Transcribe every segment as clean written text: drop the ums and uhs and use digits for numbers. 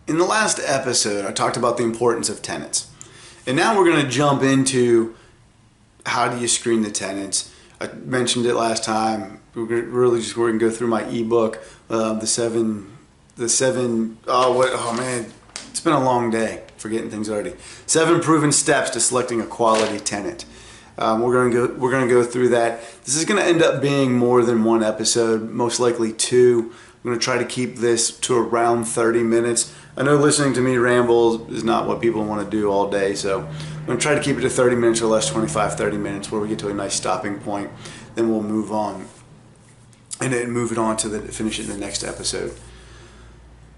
In the last episode, I talked about the importance of tenants. And now we're going to jump into how do you screen the tenants. I mentioned it last time. We're going to go through my ebook, oh man, it's been a long day, forgetting things already. 7 proven steps to selecting a quality tenant. We're going to go through that. This is going to end up being more than one episode, most likely 2. I'm going to try to keep this to around 30 minutes. I know listening to me ramble is not what people want to do all day, so I'm going to try to keep it to 30 minutes or less, 25, 30 minutes, where we get to a nice stopping point. Then we'll move on, and then move it on to finish it in the next episode.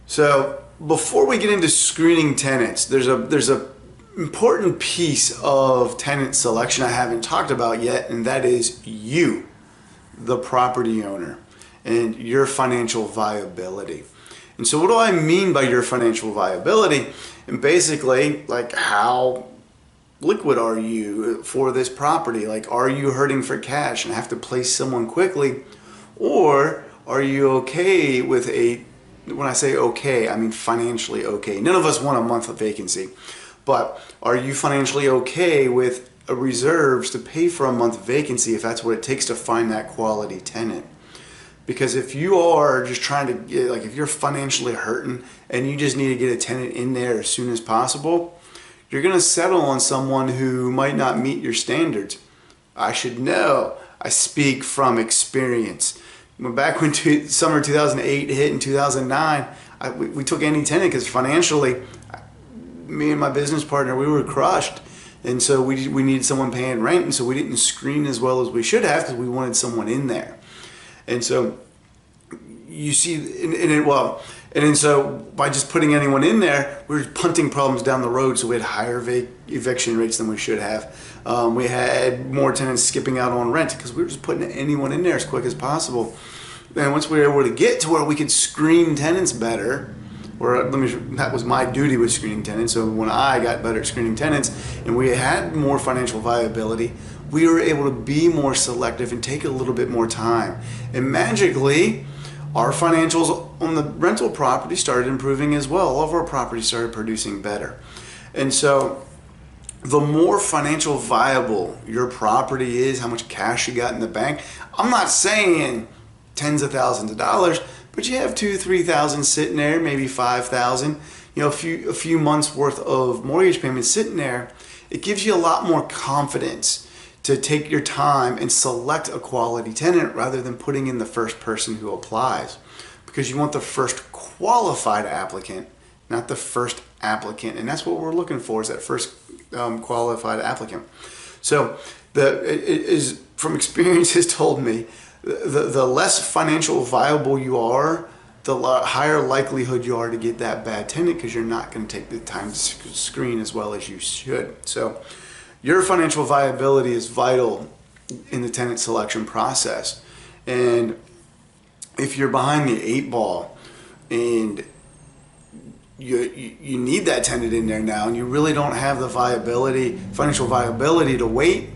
So before we get into screening tenants, there's a important piece of tenant selection I haven't talked about yet, and that is you, the property owner, and your financial viability. And so what do I mean by your financial viability? And basically, like, how liquid are you for this property? Like, are you hurting for cash and have to place someone quickly? Or are you okay with when I say okay, I mean financially okay. None of us want a month of vacancy. But are you financially okay with reserves to pay for a month of vacancy if that's what it takes to find that quality tenant? Because if you are just trying to get, like, if you're financially hurting and you just need to get a tenant in there as soon as possible, you're going to settle on someone who might not meet your standards. I should know. I speak from experience. Back when summer 2008 hit in 2009, we took any tenant because financially, me and my business partner, we were crushed. And so we needed someone paying rent, and so we didn't screen as well as we should have because we wanted someone in there. And so you see, and so by just putting anyone in there, we were punting problems down the road. So we had higher eviction rates than we should have. We had more tenants skipping out on rent because we were just putting anyone in there as quick as possible. And once we were able to get to where we could screen tenants better, that was my duty with screening tenants. So when I got better at screening tenants and we had more financial viability, we were able to be more selective and take a little bit more time. And magically, our financials on the rental property started improving as well. All of our properties started producing better. And so the more financial viable your property is, how much cash you got in the bank, I'm not saying tens of thousands of dollars, but you have $2,000-3,000 sitting there, maybe $5,000, a few months worth of mortgage payments sitting there. It gives you a lot more confidence to take your time and select a quality tenant rather than putting in the first person who applies, because you want the first qualified applicant, not the first applicant. And that's what we're looking for, is that first qualified applicant. So from experience has told me, the less financial viable you are, the higher likelihood you are to get that bad tenant, because you're not going to take the time to screen as well as you should. So your financial viability is vital in the tenant selection process. And if you're behind the 8 ball and you need that tenant in there now, and you really don't have the financial viability to wait,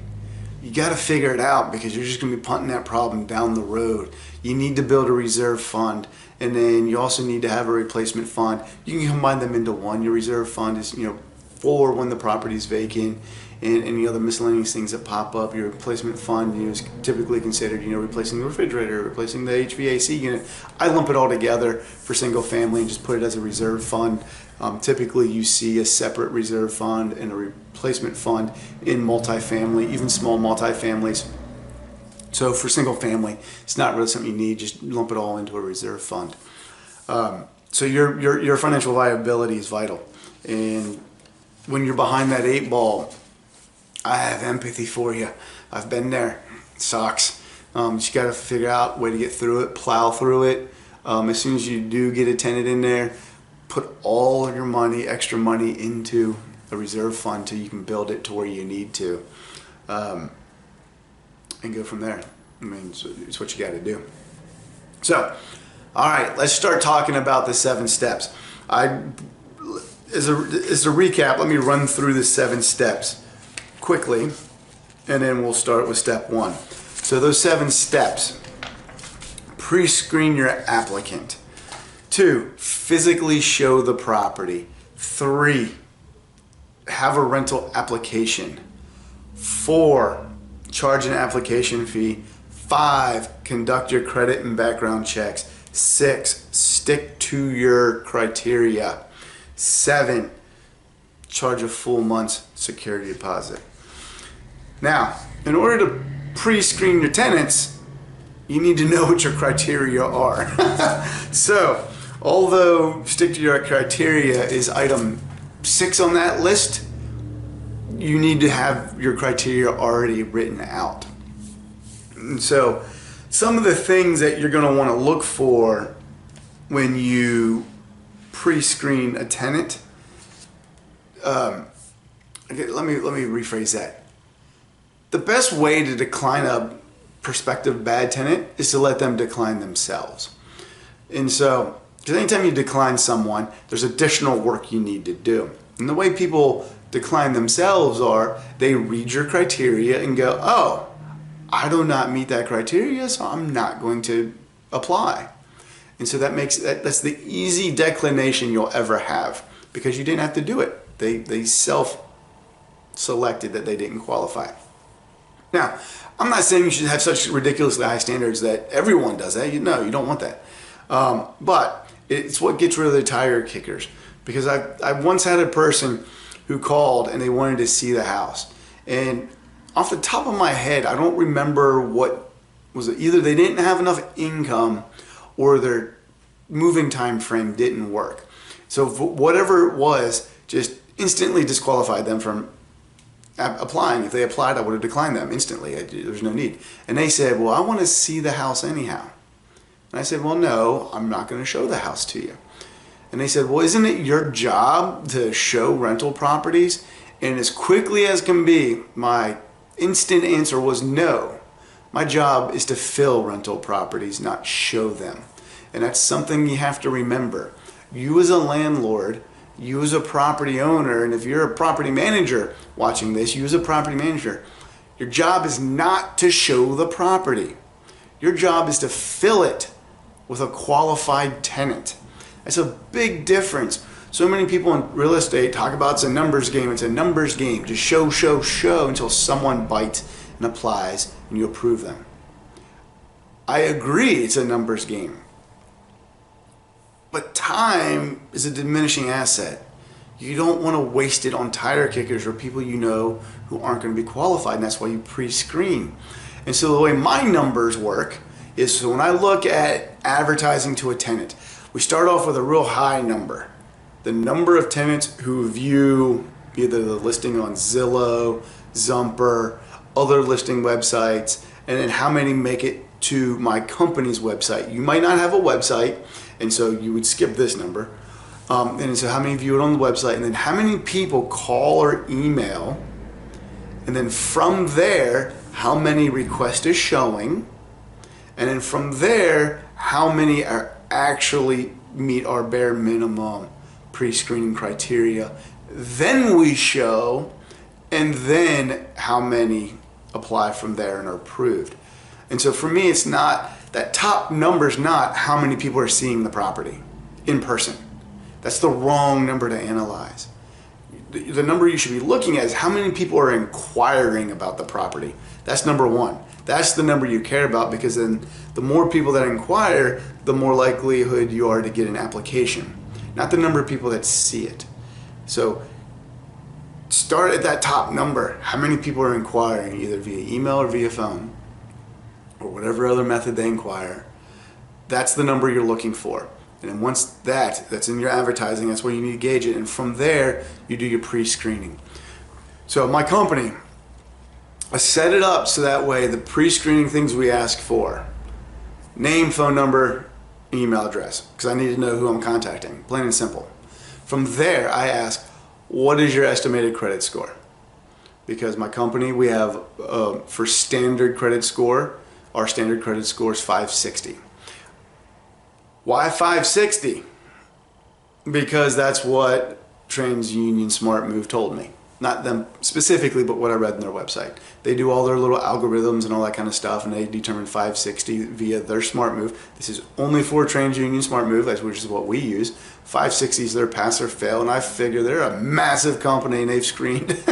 you got to figure it out, because you're just going to be punting that problem down the road. You need to build a reserve fund, and then you also need to have a replacement fund. You can combine them into one. Your reserve fund is, for when the property is vacant, and any other miscellaneous things that pop up. Your replacement fund is typically considered, replacing the refrigerator, replacing the HVAC unit. I lump it all together for single family and just put it as a reserve fund. Typically you see a separate reserve fund and a replacement fund in multifamily, even small multifamilies. So for single family, it's not really something you need, just lump it all into a reserve fund. So your financial viability is vital. And when you're behind that 8 ball, I have empathy for you. I've been there. It sucks. You got to figure out a way to get through it, plow through it. As soon as you do get a tenant in there, put all of your money, extra money, into a reserve fund till you can build it to where you need to, and go from there. I mean, it's what you got to do. So, all right, let's start talking about the 7 steps. As a recap, let me run through the 7 steps quickly, and then we'll start with step 1. So those 7 steps: pre-screen your applicant. 2, physically show the property. 3, have a rental application. 4, charge an application fee. 5, conduct your credit and background checks. 6, stick to your criteria. 7, charge a full month's security deposit. Now, in order to pre-screen your tenants, you need to know what your criteria are. So, although stick to your criteria is item 6 on that list, you need to have your criteria already written out. And so, some of the things that you're going to want to look for when you pre-screen a tenant, okay, let me rephrase that. The best way to decline a prospective bad tenant is to let them decline themselves. And so, because anytime you decline someone, there's additional work you need to do. And the way people decline themselves are, they read your criteria and go, oh, I do not meet that criteria, so I'm not going to apply. And so that's the easy declination you'll ever have, because you didn't have to do it. They self-selected that they didn't qualify. Now, I'm not saying you should have such ridiculously high standards that everyone does that. No, you don't want that. But it's what gets rid of the tire kickers. Because I once had a person who called and they wanted to see the house. And off the top of my head, I don't remember what was it. Either they didn't have enough income or their moving time frame didn't work. So whatever it was, just instantly disqualified them from applying. If they applied, I would have declined them instantly. There's no need. And they said, well, I want to see the house anyhow. And I said, well, no, I'm not going to show the house to you. And they said, well, isn't it your job to show rental properties? And as quickly as can be, my instant answer was no. My job is to fill rental properties, not show them. And that's something you have to remember. You as a landlord, you as a property owner, and if you're a property manager watching this, you as a property manager, your job is not to show the property. Your job is to fill it with a qualified tenant. That's a big difference. So many people in real estate talk about it's a numbers game. It's a numbers game. Just show, show, show until someone bites and applies and you approve them. I agree it's a numbers game. But time is a diminishing asset. You don't want to waste it on tire kickers or people you know who aren't going to be qualified, and that's why you pre-screen. And so the way my numbers work is, so when I look at advertising to a tenant, we start off with a real high number. The number of tenants who view either the listing on Zillow, Zumper, other listing websites, and then how many make it to my company's website. You might not have a website, and so you would skip this number. And so how many view it on the website, and then how many people call or email, and then from there, how many requests is showing, and then from there, how many are actually meet our bare minimum pre-screening criteria. Then we show, and then how many apply from there and are approved. And so for me, it's not, that top number's not how many people are seeing the property in person. That's the wrong number to analyze. The number you should be looking at is how many people are inquiring about the property. That's number one. That's the number you care about, because then the more people that inquire, the more likelihood you are to get an application. Not the number of people that see it. So start at that top number. How many people are inquiring, either via email or via phone, or whatever other method they inquire. That's the number you're looking for. And then once that's in your advertising, that's where you need to gauge it. And from there, you do your pre-screening. So my company, I set it up so that way the pre-screening things we ask for: name, phone number, email address, because I need to know who I'm contacting, plain and simple. From there, I ask, what is your estimated credit score? Because my company, we have, for standard credit score, our standard credit score is 560. Why 560? Because that's what TransUnion Smart Move told me. not them specifically, but what I read in their website. They do all their little algorithms and all that kind of stuff, and they determine 560 via their smart move. This is only for TransUnion smart move, which is what we use. 560 is their pass or fail, and I figure they're a massive company and they've screened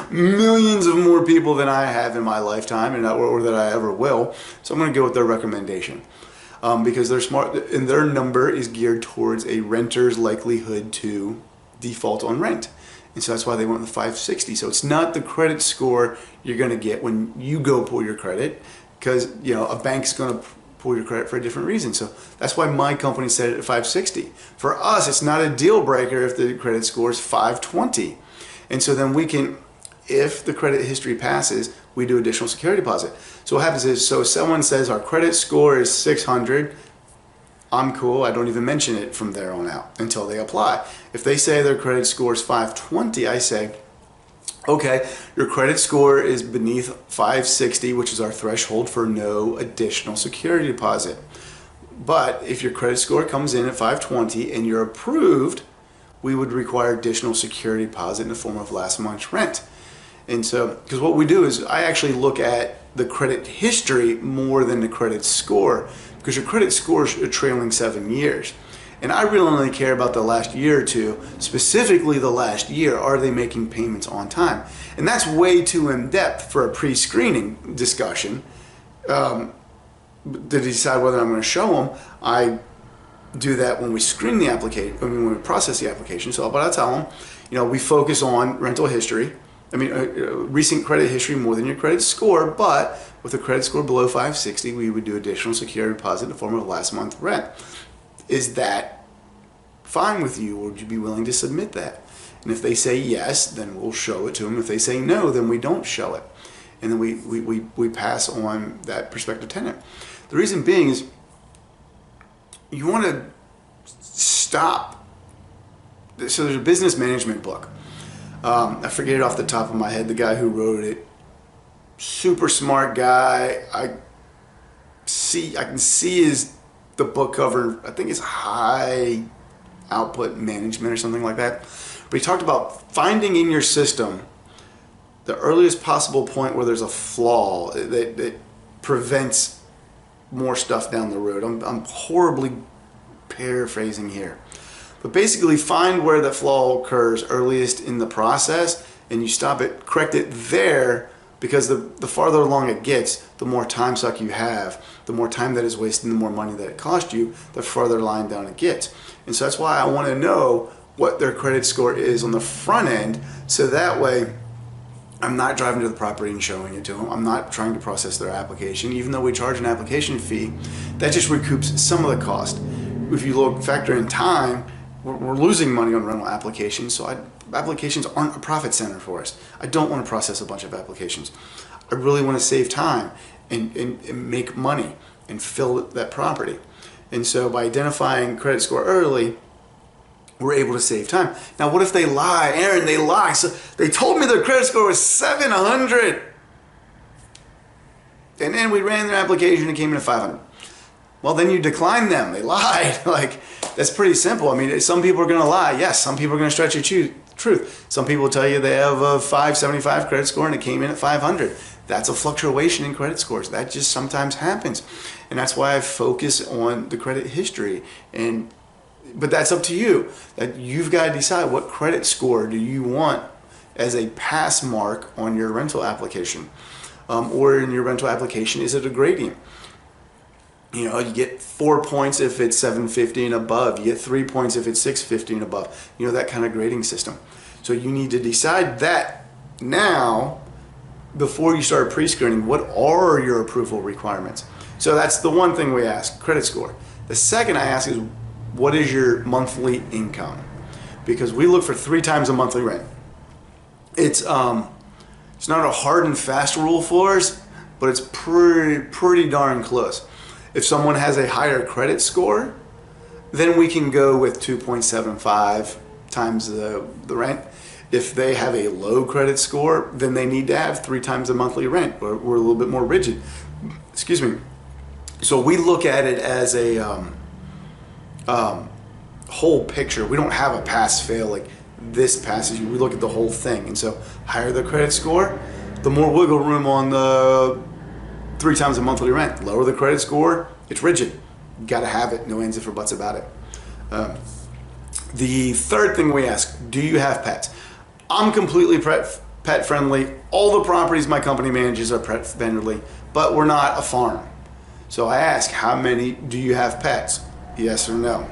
millions of more people than I have in my lifetime, or that I ever will. So I'm going to go with their recommendation. Because they're smart, and their number is geared towards a renter's likelihood to default on rent. And so that's why they went with 560. So it's not the credit score you're going to get when you go pull your credit, because a bank's going to pull your credit for a different reason. So that's why my company set it at 560. For us, it's not a deal breaker if the credit score is 520. And so then we can, if the credit history passes, we do additional security deposit. So what happens is, so someone says our credit score is 600, I'm cool, I don't even mention it from there on out until they apply. If they say their credit score is 520, I say, okay, your credit score is beneath 560, which is our threshold for no additional security deposit. But if your credit score comes in at 520 and you're approved, we would require additional security deposit in the form of last month's rent. And so, because what we do is I actually look at the credit history more than the credit score, because your credit score is trailing 7 years. And I really only care about the last year or two, specifically the last year. Are they making payments on time? And that's way too in depth for a pre-screening discussion. To decide whether I'm going to show them, I do that when we screen the application, when we process the application. So, but I tell them, we focus on rental history. Recent credit history more than your credit score, but with a credit score below 560, we would do additional security deposit in the form of last month rent. Is that fine with you, or would you be willing to submit that? And if they say yes, then we'll show it to them. If they say no, then we don't show it. And then we pass on that prospective tenant. The reason being is you want to stop. So there's a business management book. I forget it off the top of my head, the guy who wrote it. Super smart guy. I can see the book cover. I think it's High Output Management or something like that. But he talked about finding in your system the earliest possible point where there's a flaw that prevents more stuff down the road. I'm horribly paraphrasing here. But basically find where the flaw occurs earliest in the process, and you stop it, correct it there, because the farther along it gets, the more time suck you have, the more time that is wasted, and the more money that it costs you, the farther line down it gets. And so that's why I want to know what their credit score is on the front end, so that way I'm not driving to the property and showing it to them. I'm not trying to process their application. Even though we charge an application fee, that just recoups some of the cost. If you factor in time, we're losing money on rental applications, so applications aren't a profit center for us. I don't want to process a bunch of applications. I really want to save time and make money and fill that property. And so by identifying credit score early, we're able to save time. Now, what if they lie? Aaron, they lie. So they told me their credit score was 700. And then we ran their application and it came in at 500. Well, then you decline them. They lied. That's pretty simple. Some people are going to lie. Yes, some people are going to stretch your truth. Some people tell you they have a 575 credit score and it came in at 500. That's a fluctuation in credit scores. That just sometimes happens. And that's why I focus on the credit history. But that's up to you. That you've got to decide what credit score do you want as a pass mark on your rental application. Or in your rental application, is it a gradient? You get 4 points if it's 750 and above. You get 3 points if it's 650 and above. That kind of grading system. So you need to decide that now before you start pre-screening. What are your approval requirements? So that's the one thing we ask, credit score. The second I ask is, what is your monthly income? Because we look for 3 times a monthly rent. It's not a hard and fast rule for us, but it's pretty darn close. If someone has a higher credit score, then we can go with 2.75 times the rent. If they have a low credit score, then they need to have 3 times the monthly rent. We're a little bit more rigid. Excuse me. So we look at it as a whole picture. We don't have a pass-fail. this passes. We look at the whole thing. And so higher the credit score, the more wiggle room on the 3 times a monthly rent. Lower the credit score, it's rigid. You gotta have it, no ands, ifs, or buts about it. The third thing we ask, do you have pets? I'm completely pet friendly. All the properties my company manages are pet friendly, but we're not a farm. So I ask, how many do you have pets? Yes or no?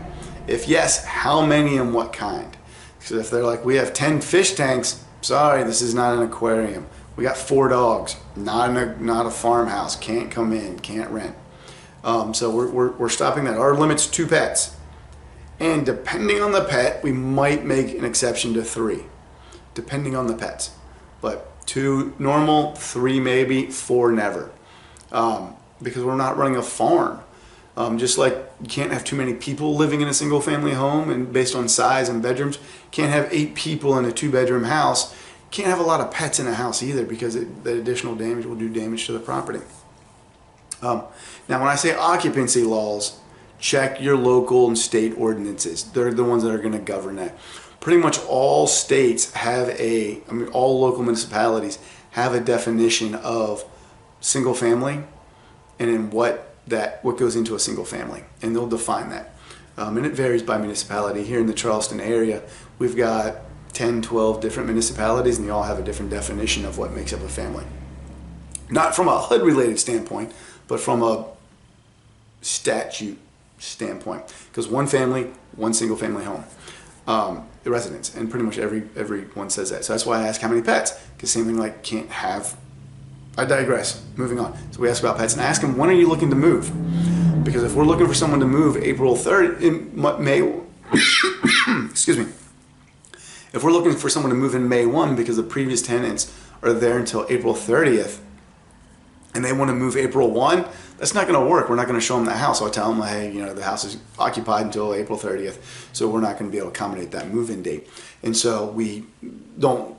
If yes, how many and what kind? So if they're like, we have 10 fish tanks, sorry, this is not an aquarium. We got 4 dogs, not a farmhouse, can't come in, can't rent. So we're stopping that. Our limit's 2 pets. And depending on the pet, we might make an exception to 3, depending on the pets. But 2 normal, 3 maybe, 4 never. Because we're not running a farm. Just like you can't have too many people living in a single family home, and based on size and bedrooms, can't have 8 people in a 2-bedroom house. Can't have a lot of pets in a house either, because the additional damage will do damage to the property. Now when I say occupancy laws, check your local and state ordinances. They're the ones that are going to govern that. Pretty much all states have all local municipalities have a definition of single family and in what goes into a single family, and they'll define that. And it varies by municipality. Here in the Charleston area, we've got 10, 12 different municipalities, and they all have a different definition of what makes up a family. Not from a HUD related standpoint, but from a statute standpoint. Because one family, one single family home. The residence, and pretty much everyone says that. So that's why I ask how many pets, because same thing, like can't have. I digress. Moving on. So we ask about pets and ask them, when are you looking to move? Because if we're looking for someone to move April 3rd, in May, excuse me. If we're looking for someone to move in May 1 because the previous tenants are there until April 30th, and they want to move April 1, that's not going to work. We're not going to show them the house. I'll tell them, hey, the house is occupied until April 30th, so we're not going to be able to accommodate that move-in date. And so we don't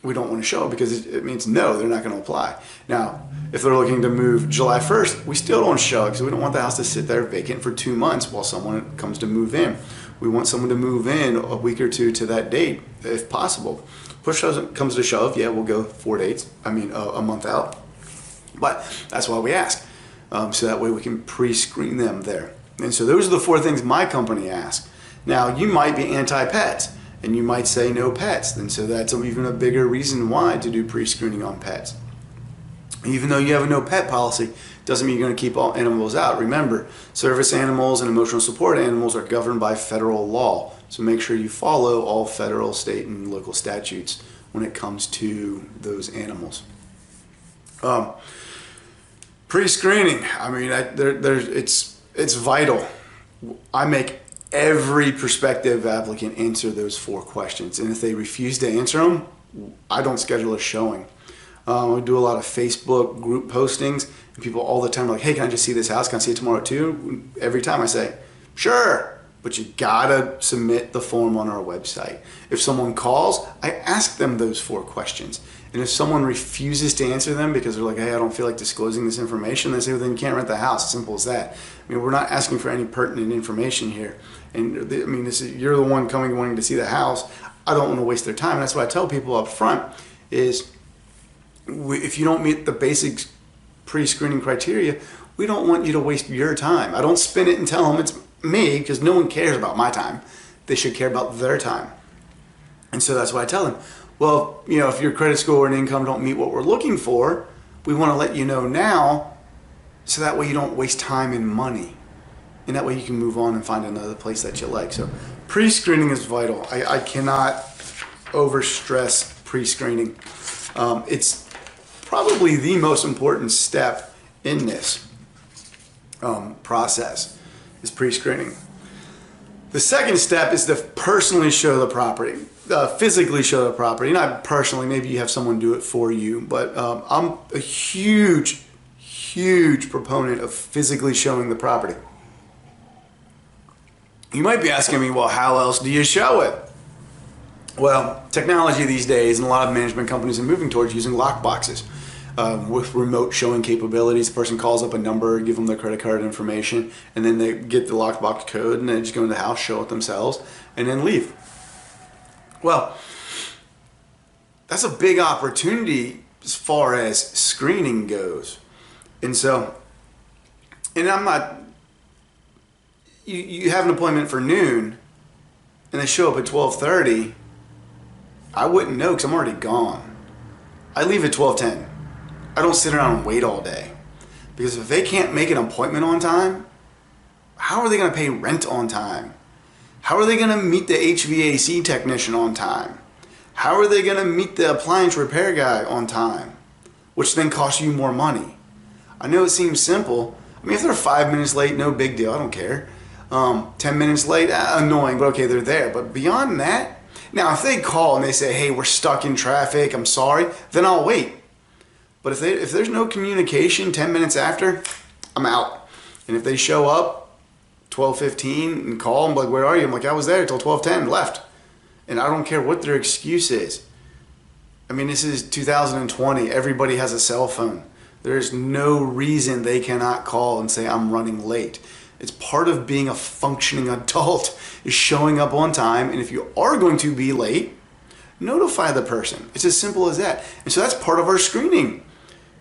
want to show it because it means no, they're not going to apply. Now, if they're looking to move July 1st, we still don't show it because we don't want the house to sit there vacant for 2 months while someone comes to move in. We want someone to move in a week or 2 to that date, if possible. Push comes to shove, yeah, we'll go 4 dates. I mean, a month out. But that's why we ask. So that way we can pre-screen them there. And so those are the 4 things my company asks. Now, you might be anti-pets, and you might say no pets. And so that's even a bigger reason why to do pre-screening on pets. Even though you have a no pet policy, doesn't mean you're going to keep all animals out. Remember, service animals and emotional support animals are governed by federal law. So make sure you follow all federal, state, and local statutes when it comes to those animals. Pre-screening, I mean, it's vital. I make every prospective applicant answer those 4 questions, and if they refuse to answer them, I don't schedule a showing. We do a lot of Facebook group postings, and people all the time are like, hey, can I just see this house? Can I see it tomorrow too? Every time I say, sure, but you gotta submit the form on our website. If someone calls, I ask them those 4 questions. And if someone refuses to answer them because they're like, hey, I don't feel like disclosing this information, they say, well, then you can't rent the house. Simple as that. I mean, we're not asking for any pertinent information here. And I mean, you're the one wanting to see the house. I don't want to waste their time. And that's what I tell people up front is, if you don't meet the basic pre-screening criteria, we don't want you to waste your time. I don't spin it and tell them it's me, because no one cares about my time. They should care about their time. And so that's why I tell them, well, if your credit score and income don't meet what we're looking for, we want to let you know now, so that way you don't waste time and money. And that way you can move on and find another place that you like. So pre-screening is vital. I cannot overstress pre-screening. It's probably the most important step in this process is pre-screening. The second step is to personally show the property, physically show the property. Not personally, maybe you have someone do it for you, but I'm a huge proponent of physically showing the property. You might be asking me, well, how else do you show it? Well, technology these days, and a lot of management companies are moving towards using lockboxes with remote showing capabilities. The person calls up a number, give them their credit card information, and then they get the lockbox code, and they just go in the house, show it themselves, and then leave. Well, that's a big opportunity as far as screening goes. And so, and I'm not, you have an appointment for noon and they show up at 12:30, I wouldn't know because I'm already gone. I leave at 12:10. I don't sit around and wait all day. Because if they can't make an appointment on time, how are they going to pay rent on time? How are they going to meet the HVAC technician on time? How are they going to meet the appliance repair guy on time? Which then costs you more money. I know it seems simple. I mean, if they're 5 minutes late, no big deal. I don't care. 10 minutes late, annoying, but okay, they're there. But beyond that, now if they call and they say, hey, we're stuck in traffic, I'm sorry, then I'll wait. But if there's no communication 10 minutes after, I'm out. And if they show up 12:15 and call, I'm like, where are you? I'm like, I was there till 12:10, left. And I don't care what their excuse is. I mean, this is 2020. Everybody has a cell phone. There's no reason they cannot call and say, I'm running late. It's part of being a functioning adult is showing up on time. And if you are going to be late, notify the person. It's as simple as that. And so that's part of our screening.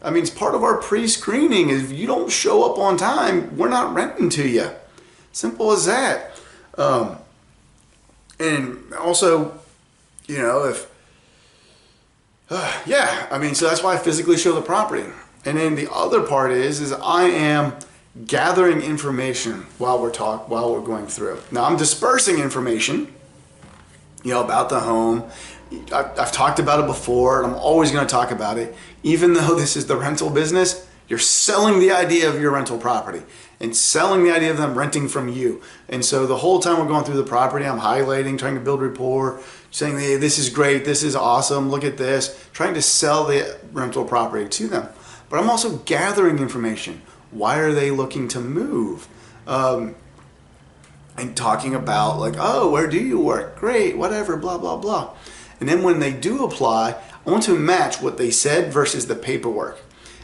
I mean, it's part of our pre-screening. If you don't show up on time, we're not renting to you. Simple as that. And also, you know, I mean, so that's why I physically show the property. And then the other part is I am gathering information while we're going through. Now I'm dispersing information, you know, about the home. I've talked about it before, and I'm always going to talk about it. Even though this is the rental business, you're selling the idea of your rental property and selling the idea of them renting from you. And so the whole time we're going through the property, I'm highlighting, trying to build rapport, saying, hey, this is great, this is awesome, look at this, trying to sell the rental property to them. But I'm also gathering information. Why are they looking to move? And talking about like, oh, where do you work? Great, whatever, blah, blah, blah. And then when they do apply, I want to match what they said versus the paperwork.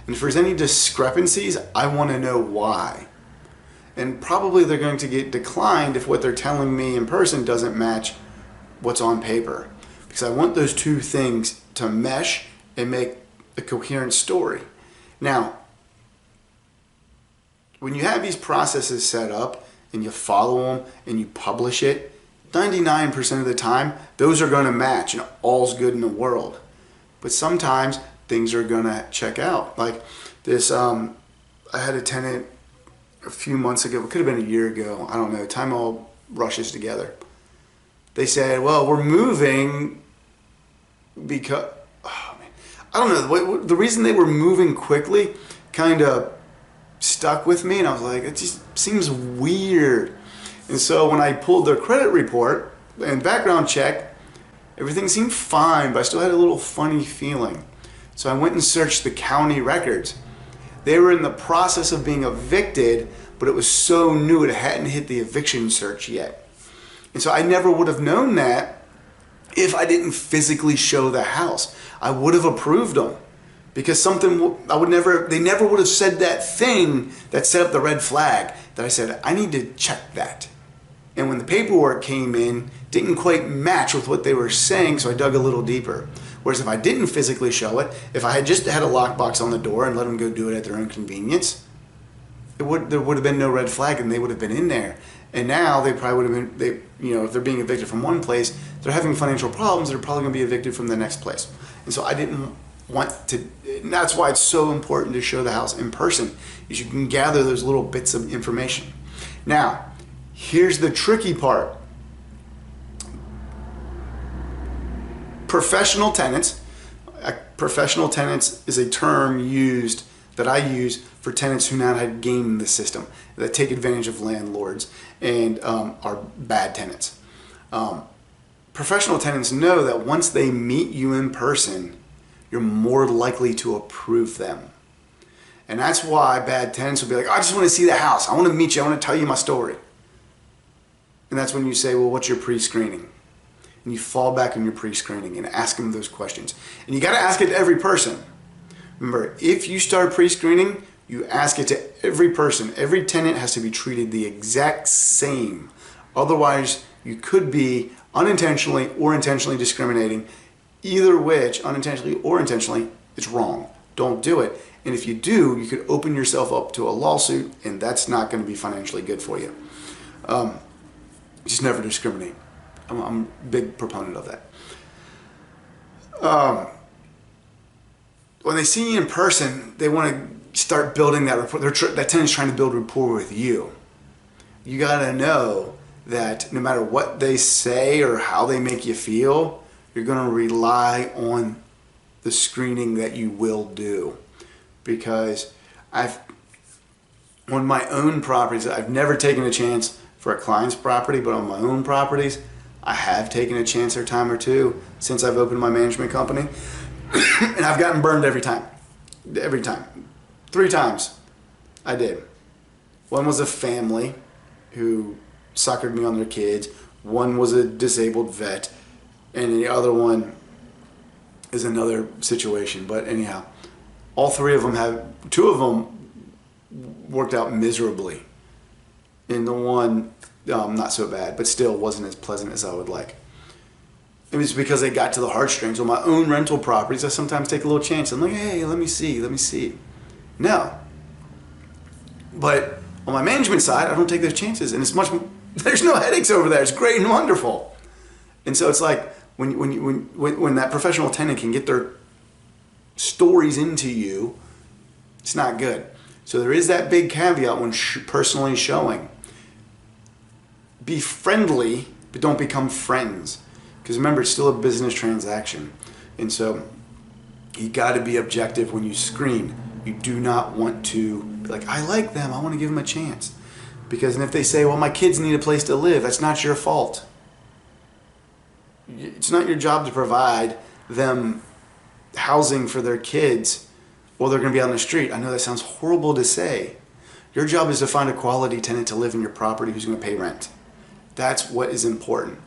And if there's any discrepancies, I want to know why. And probably they're going to get declined if what they're telling me in person doesn't match what's on paper. Because I want those two things to mesh and make a coherent story. Now, when you have these processes set up and you follow them and you publish it, 99% of the time, those are going to match and all's good in the world. But sometimes things are going to check out. Like this, I had a tenant a few months ago, it could have been a year ago, I don't know, time all rushes together. They said, well, we're moving because, oh man, I don't know, the reason they were moving quickly kind of stuck with me, and I was like, it just seems weird. And so when I pulled their credit report and background check, everything seemed fine, but I still had a little funny feeling. So I went and searched the county records. They were in the process of being evicted, but it was so new it hadn't hit the eviction search yet. And so I never would have known that if I didn't physically show the house. I would have approved them because they never would have said that thing that set up the red flag that I said, I need to check that. And when the paperwork came in, didn't quite match with what they were saying, so I dug a little deeper. Whereas if I didn't physically show it, if I had just had a lockbox on the door and let them go do it at their own convenience, there would have been no red flag and they would have been in there. And now they probably would have been, if they're being evicted from one place, they're having financial problems, they're probably going to be evicted from the next place. And so I didn't want to, and that's why it's so important to show the house in person, is you can gather those little bits of information. Now, here's the tricky part. Professional tenants is a term that I use for tenants who now have gamed the system, that take advantage of landlords and are bad tenants. Professional tenants know that once they meet you in person, you're more likely to approve them. And that's why bad tenants will be like, oh, I just want to see the house. I want to meet you. I want to tell you my story. And that's when you say, well, what's your pre-screening? And you fall back on your pre-screening and ask them those questions. And you got to ask it to every person. Remember, if you start pre-screening, you ask it to every person. Every tenant has to be treated the exact same. Otherwise, you could be unintentionally or intentionally discriminating, either which, unintentionally or intentionally, it's wrong. Don't do it. And if you do, you could open yourself up to a lawsuit, and that's not going to be financially good for you. Just never discriminate. I'm a big proponent of that. When they see you in person, they want to start building that rapport. That tenant's trying to build rapport with you. You got to know that no matter what they say or how they make you feel, you're going to rely on the screening that you will do. Because on my own properties, I've never taken a chance for a client's property, but on my own properties, I have taken a chance or time or two since I've opened my management company. And I've gotten burned every time. Every time. 3 times I did. One was a family who suckered me on their kids. One was a disabled vet. And the other one is another situation. But anyhow, all 3 of them 2 of them worked out miserably. And the one, not so bad, but still wasn't as pleasant as I would like. It was because they got to the heartstrings. On my own rental properties, I sometimes take a little chance. I'm like, hey, let me see. No. But on my management side, I don't take those chances. And there's no headaches over there. It's great and wonderful. And so it's like when that professional tenant can get their stories into you, it's not good. So there is that big caveat when personally showing. Be friendly, but don't become friends. Because remember, it's still a business transaction. And so you got to be objective when you screen. You do not want to be like, I like them, I want to give them a chance. Because if they say, well, my kids need a place to live, that's not your fault. It's not your job to provide them housing for their kids or they're going to be out on the street. I know that sounds horrible to say. Your job is to find a quality tenant to live in your property who's going to pay rent. That's what is important.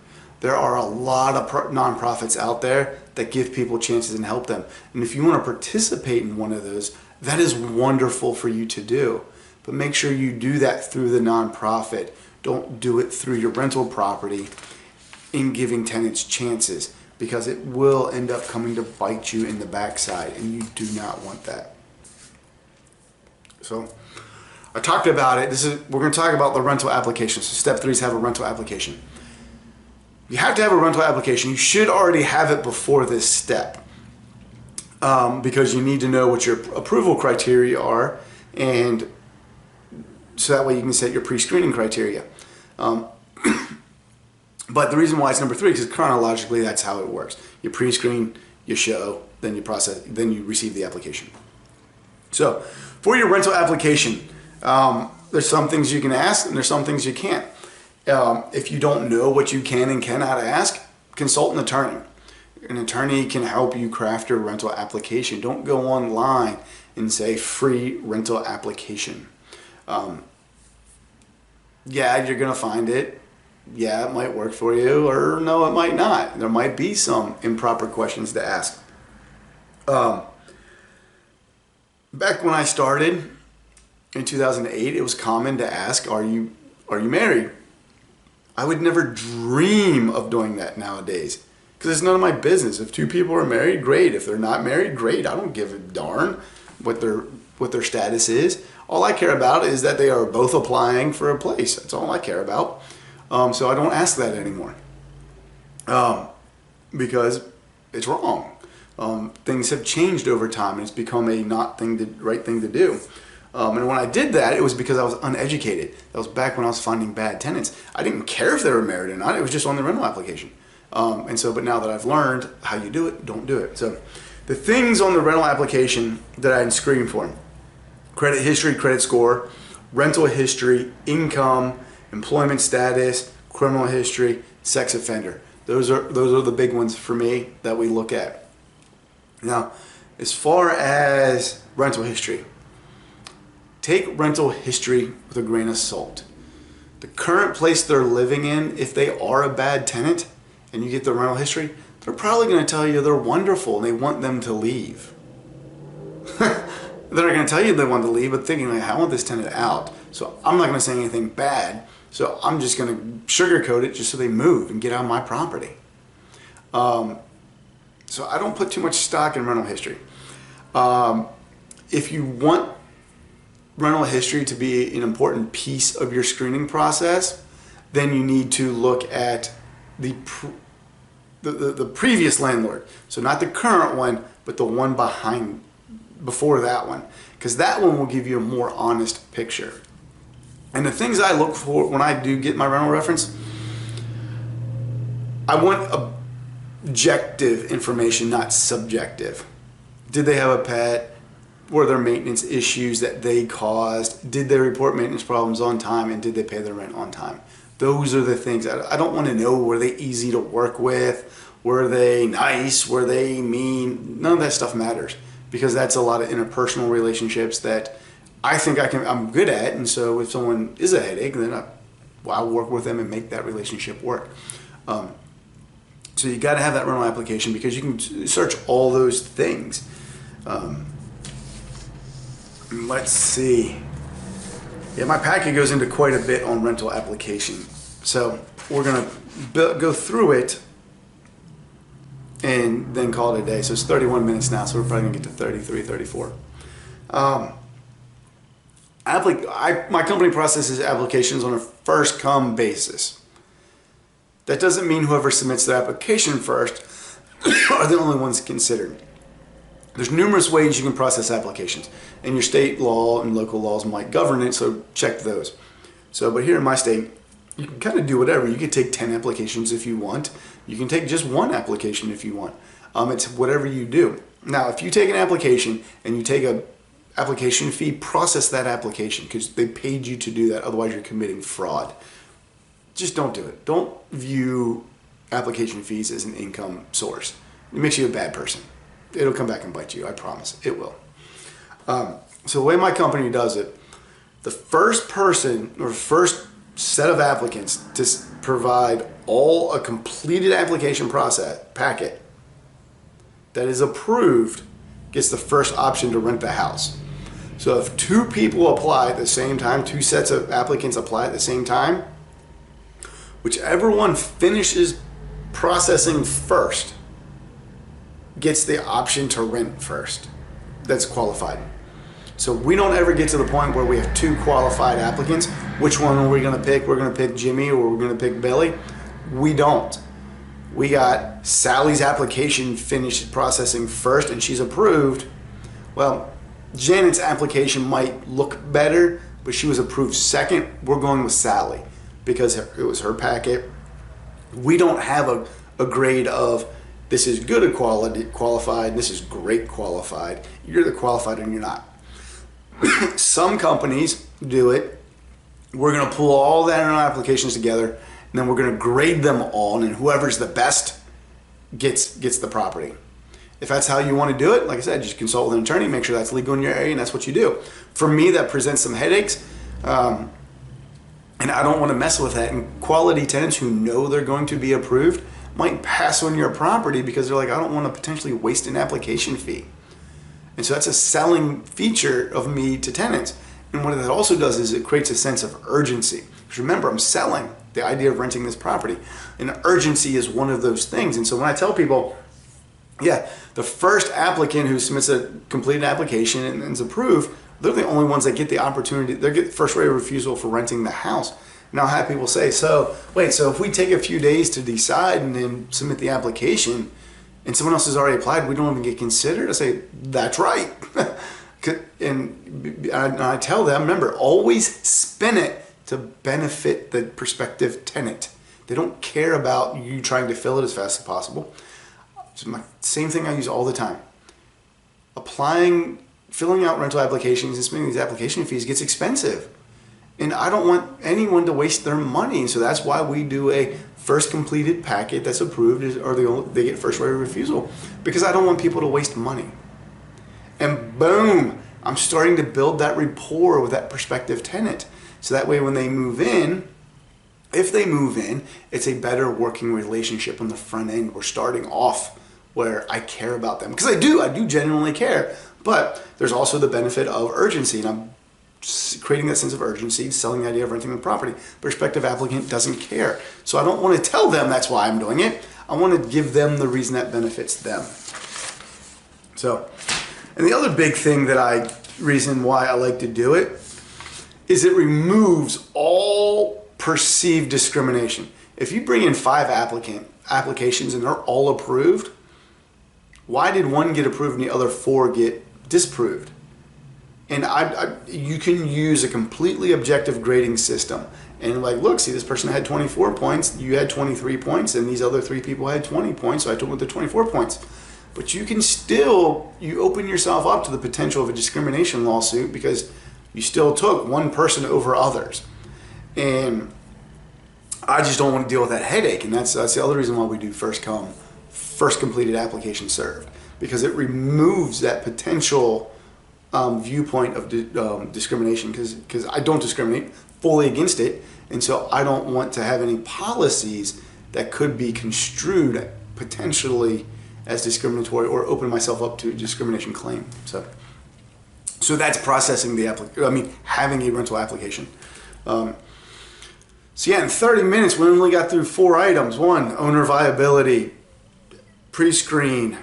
There are a lot of nonprofits out there that give people chances and help them. And if you want to participate in one of those, that is wonderful for you to do. But make sure you do that through the nonprofit. Don't do it through your rental property in giving tenants chances, because it will end up coming to bite you in the backside, and you do not want that. So I talked about it. We're going to talk about the rental application. So step 3 is have a rental application. You have to have a rental application. You should already have it before this step, because you need to know what your approval criteria are, and so that way you can set your pre-screening criteria. But the reason why it's number 3 is because chronologically that's how it works. You pre-screen, you show, then you process, then you receive the application. So for your rental application, there's some things you can ask and there's some things you can't. If you don't know what you can and cannot ask, consult an attorney. An attorney can help you craft your rental application. Don't go online and say free rental application. Yeah, you're gonna find it. Yeah, it might work for you, or no, it might not. There might be some improper questions to ask. Back when I started in 2008, it was common to ask, are you married? I would never dream of doing that nowadays, because it's none of my business. If 2 people are married, great. If they're not married, great. I don't give a darn what their status is. All I care about is that they are both applying for a place. That's all I care about. So I don't ask that anymore, because it's wrong. Things have changed over time, and it's become a right thing to do. And when I did that, it was because I was uneducated. That was back when I was finding bad tenants. I didn't care if they were married or not. It was just on the rental application. But now that I've learned how you do it, don't do it. So the things on the rental application that I screen for: credit history, credit score, rental history, income, employment status, criminal history, sex offender. Those are the big ones for me that we look at. Now, as far as rental history, take rental history with a grain of salt. The current place they're living in, if they are a bad tenant and you get the rental history, they're probably going to tell you they're wonderful and they want them to leave. They're not going to tell you they want to leave, but thinking, like, I want this tenant out. So I'm not going to say anything bad. So I'm just going to sugarcoat it just so they move and get out of my property. So I don't put too much stock in rental history. If you want rental history to be an important piece of your screening process, then you need to look at the previous landlord. So not the current one, but the one before that one, because that one will give you a more honest picture. And the things I look for when I do get my rental reference, I want objective information, not subjective. Did they have a pet? Were there maintenance issues that they caused? Did they report maintenance problems on time? And did they pay their rent on time? Those are the things. I don't want to know, were they easy to work with? Were they nice? Were they mean? None of that stuff matters, because that's a lot of interpersonal relationships that I think I'm good at. And so if someone is a headache, then I'll work with them and make that relationship work. So you got to have that rental application, because you can search all those things. Let's see. Yeah, my packet goes into quite a bit on rental application. So we're going to go through it and then call it a day. So it's 31 minutes now, so we're probably going to get to 33, 34. My company processes applications on a first come basis. That doesn't mean whoever submits their application first are the only ones considered. There's numerous ways you can process applications, and your state law and local laws might govern it, so check those. But here in my state, you can kind of do whatever. You can take 10 applications if you want. You can take just one application if you want. It's whatever you do. Now, if you take an application and you take a application fee, process that application, because they paid you to do that. Otherwise, you're committing fraud. Just don't do it. Don't view application fees as an income source. It makes you a bad person. It'll come back and bite you. I promise. It will. So the way my company does it, the first person or first set of applicants to provide a completed application process packet that is approved gets the first option to rent the house. So if two people apply at the same time, two sets of applicants apply at the same time, whichever one finishes processing first gets the option to rent first. That's qualified. So we don't ever get to the point where we have two qualified applicants. Which one are we going to pick? We're going to pick Jimmy or we're going to pick Billy? We don't. We got Sally's application finished processing first and she's approved. Well, Janet's application might look better, but she was approved second. We're going with Sally because it was her packet. We don't have a grade of this is good qualified, this is great qualified. You're the qualified and you're not. Some companies do it. We're going to pull all that in our applications together, and then we're going to grade them all, and whoever's the best gets the property. If that's how you want to do it, like I said, just consult with an attorney, make sure that's legal in your area, and that's what you do. For me, that presents some headaches, and I don't want to mess with that. And quality tenants who know they're going to be approved might pass on your property because they're like, I don't want to potentially waste an application fee. And so that's a selling feature of me to tenants. And what that also does is it creates a sense of urgency. Because remember, I'm selling the idea of renting this property. And urgency is one of those things. And so when I tell people, yeah, the first applicant who submits a completed application and is approved, they're the only ones that get the opportunity, they get first right of refusal for renting the house. Now, I have people say, so if we take a few days to decide and then submit the application and someone else has already applied, we don't even get considered? I say, that's right. And I tell them, remember, always spin it to benefit the prospective tenant. They don't care about you trying to fill it as fast as possible. It's my same thing I use all the time. Filling out rental applications and spending these application fees gets expensive. And I don't want anyone to waste their money. So that's why we do a first completed packet that's approved, or they get first right of refusal, because I don't want people to waste money. And boom, I'm starting to build that rapport with that prospective tenant. So that way when they move in, if they move in, it's a better working relationship on the front end. We're starting off where I care about them, because I do genuinely care. But there's also the benefit of urgency, and I'm creating that sense of urgency, selling the idea of renting the property. Prospective applicant doesn't care. So I don't want to tell them that's why I'm doing it. I want to give them the reason that benefits them. So, and the other big thing reason why I like to do it is it removes all perceived discrimination. If you bring in 5 applications and they're all approved, why did one get approved and the other 4 get disproved? And you can use a completely objective grading system. And like, look, see, this person had 24 points, you had 23 points, and these other 3 people had 20 points, so I took them with the 24 points. But you can still, you open yourself up to the potential of a discrimination lawsuit because you still took one person over others. And I just don't want to deal with that headache. And that's the other reason why we do first completed application served. Because it removes that potential viewpoint of discrimination, because I don't discriminate, fully against it, and so I don't want to have any policies that could be construed potentially as discriminatory or open myself up to a discrimination claim. So that's processing having a rental application. So yeah, in 30 minutes we only got through 4 items. 1, owner viability, pre-screen,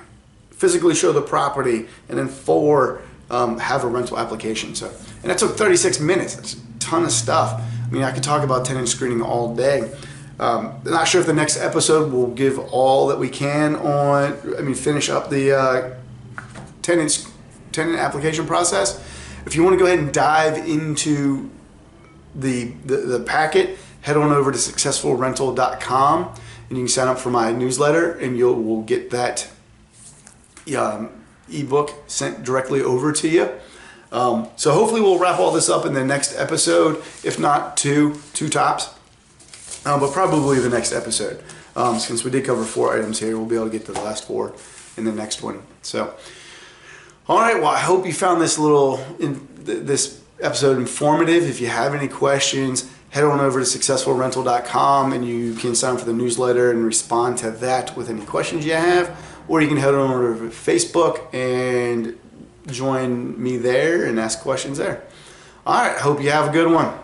physically show the property, and then 4, have a rental application. So, and that took 36 minutes. That's a ton of stuff. I mean, I could talk about tenant screening all day. Not sure if the next episode will give all that we can finish up the tenant application process. If you want to go ahead and dive into the packet, head on over to successfulrental.com and you can sign up for my newsletter, and we'll get that ebook sent directly over to you. So hopefully we'll wrap all this up in the next episode, if not two tops, but probably the next episode. Since we did cover 4 items here, we'll be able to get to the last 4 in the next one. So, all right. Well, I hope you found this this episode informative. If you have any questions, head on over to successfulrental.com and you can sign up for the newsletter and respond to that with any questions you have. Or you can head on over to Facebook and join me there and ask questions there. All right, hope you have a good one.